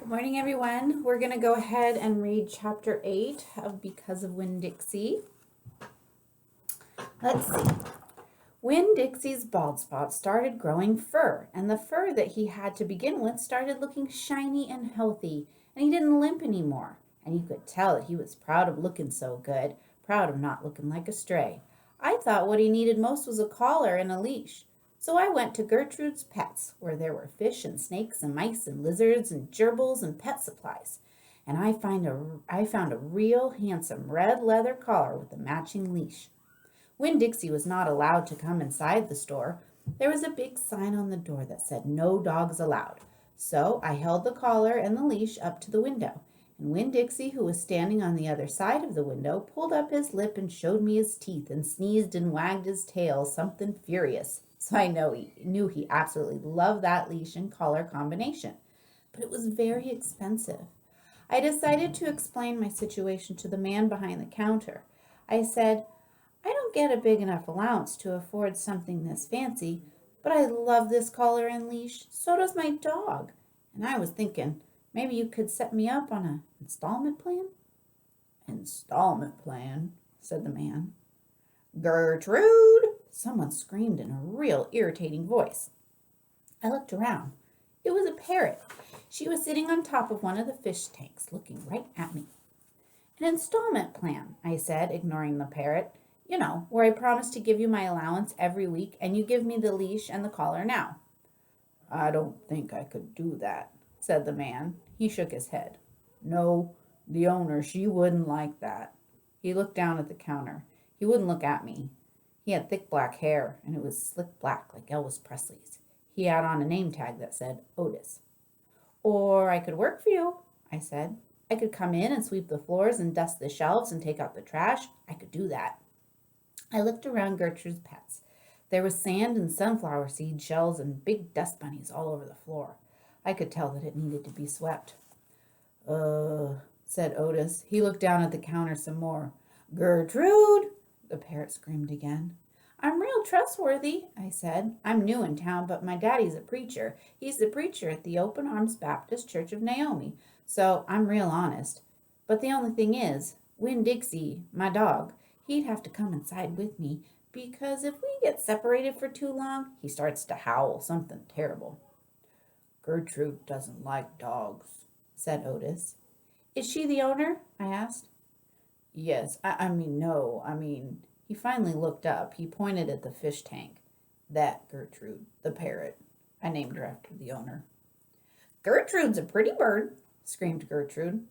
Good morning, everyone. We're going to go ahead and read chapter 8 of Because of Winn Dixie. Let's see. Winn Dixie's bald spot started growing fur, and the fur that he had to begin with started looking shiny and healthy, and he didn't limp anymore. And you could tell that he was proud of looking so good, proud of not looking like a stray. I thought what he needed most was a collar and a leash. So I went to Gertrude's Pets, where there were fish and snakes and mice and lizards and gerbils and pet supplies. And I found a real handsome red leather collar with a matching leash. Winn Dixie was not allowed to come inside the store. There was a big sign on the door that said no dogs allowed. So I held the collar and the leash up to the window, and Winn Dixie, who was standing on the other side of the window, pulled up his lip and showed me his teeth and sneezed and wagged his tail, something furious. So I knew he absolutely loved that leash and collar combination. But it was very expensive. I decided to explain my situation to the man behind the counter. I said, I don't get a big enough allowance to afford something this fancy, but I love this collar and leash. So does my dog. And I was thinking, maybe you could set me up on an installment plan? Installment plan, said the man. Gertrude! Someone screamed in a real irritating voice. I looked around. It was a parrot. She was sitting on top of one of the fish tanks, looking right at me. An installment plan, I said, ignoring the parrot. You know, where I promise to give you my allowance every week and you give me the leash and the collar now. I don't think I could do that, said the man. He shook his head. No, the owner, she wouldn't like that. He looked down at the counter. He wouldn't look at me. He had thick black hair, and it was slick black like Elvis Presley's. He had on a name tag that said Otis. Or I could work for you, I said. I could come in and sweep the floors and dust the shelves and take out the trash. I could do that. I looked around Gertrude's Pets. There was sand and sunflower seed shells and big dust bunnies all over the floor. I could tell that it needed to be swept. Said Otis. He looked down at the counter some more. Gertrude! The parrot screamed again. I'm real trustworthy, I said. I'm new in town, but my daddy's a preacher. He's the preacher at the Open Arms Baptist Church of Naomi, so I'm real honest. But the only thing is, Winn Dixie, my dog, he'd have to come inside with me, because if we get separated for too long, he starts to howl something terrible. Gertrude doesn't like dogs, said Otis. Is she the owner? I asked. Yes, no. He finally looked up. He pointed at the fish tank. That Gertrude, the parrot. I named her after the owner. Gertrude's a pretty bird, screamed Gertrude.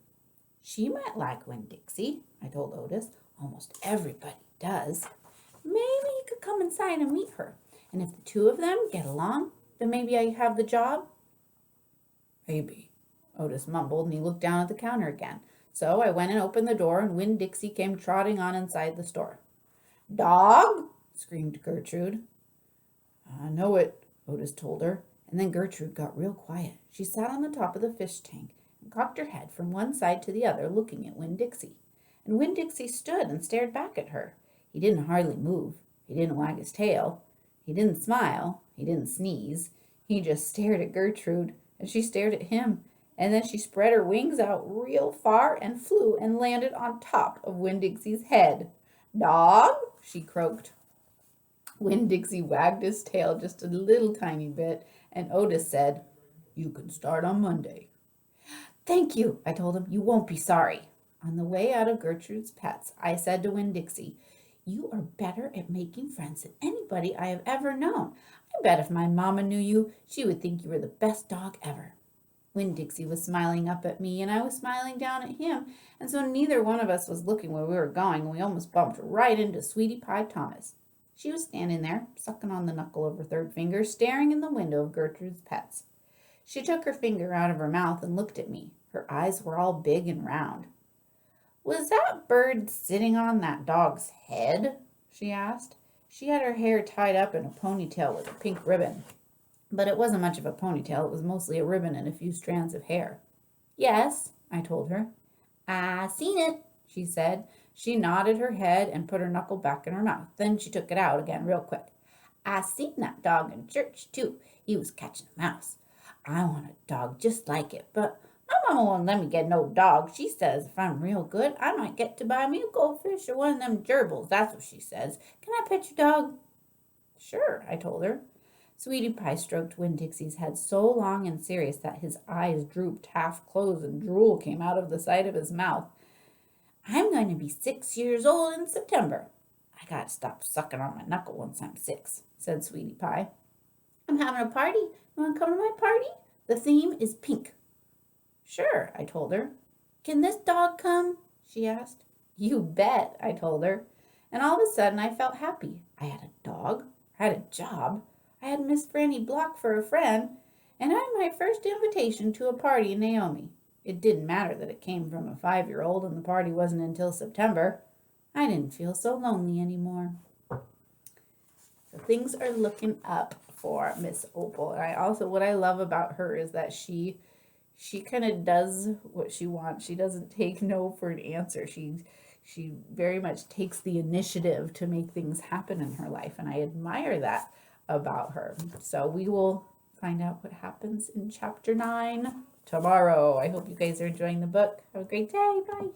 She might like Winn Dixie, I told Otis. Almost everybody does. Maybe you could come inside and meet her. And if the two of them get along, then maybe I have the job. Maybe, Otis mumbled, and he looked down at the counter again. So I went and opened the door, and Winn Dixie came trotting on inside the store. Dog! Screamed Gertrude. I know it, Otis told her. And then Gertrude got real quiet. She sat on the top of the fish tank and cocked her head from one side to the other, looking at Winn Dixie. And Winn Dixie stood and stared back at her. He didn't hardly move. He didn't wag his tail. He didn't smile. He didn't sneeze. He just stared at Gertrude, and she stared at him. And then she spread her wings out real far and flew and landed on top of Winn Dixie's head. Dog, she croaked. Winn Dixie wagged his tail just a little tiny bit, and Otis said, You can start on Monday. Thank you, I told him. You won't be sorry. On the way out of Gertrude's Pets, I said to Winn Dixie, You are better at making friends than anybody I have ever known. I bet if my mama knew you, she would think you were the best dog ever. Winn Dixie was smiling up at me, and I was smiling down at him, and so neither one of us was looking where we were going, and we almost bumped right into Sweetie Pie Thomas. She was standing there, sucking on the knuckle of her third finger, staring in the window of Gertrude's Pets. She took her finger out of her mouth and looked at me. Her eyes were all big and round. Was that bird sitting on that dog's head? She asked. She had her hair tied up in a ponytail with a pink ribbon. But it wasn't much of a ponytail. It was mostly a ribbon and a few strands of hair. Yes, I told her. I seen it, she said. She nodded her head and put her knuckle back in her mouth. Then she took it out again real quick. I seen that dog in church, too. He was catching a mouse. I want a dog just like it, but my mama won't let me get no dog. She says if I'm real good, I might get to buy me a goldfish or one of them gerbils. That's what she says. Can I pet your dog? Sure, I told her. Sweetie Pie stroked Winn Dixie's head so long and serious that his eyes drooped half closed and drool came out of the side of his mouth. I'm going to be 6 years old in September. I gotta stop sucking on my knuckle once I'm 6, said Sweetie Pie. I'm having a party. You want to come to my party? The theme is pink. Sure, I told her. Can this dog come? She asked. You bet, I told her. And all of a sudden I felt happy. I had a dog. I had a job. I had Miss Franny Block for a friend. And I had my first invitation to a party in Naomi. It didn't matter that it came from a 5-year-old and the party wasn't until September. I didn't feel so lonely anymore. So things are looking up for Miss Opal. And what I love about her is that she kind of does what she wants. She doesn't take no for an answer. She very much takes the initiative to make things happen in her life, and I admire that about her. So we will find out what happens in chapter 9 tomorrow. I hope you guys are enjoying the book. Have a great day. Bye.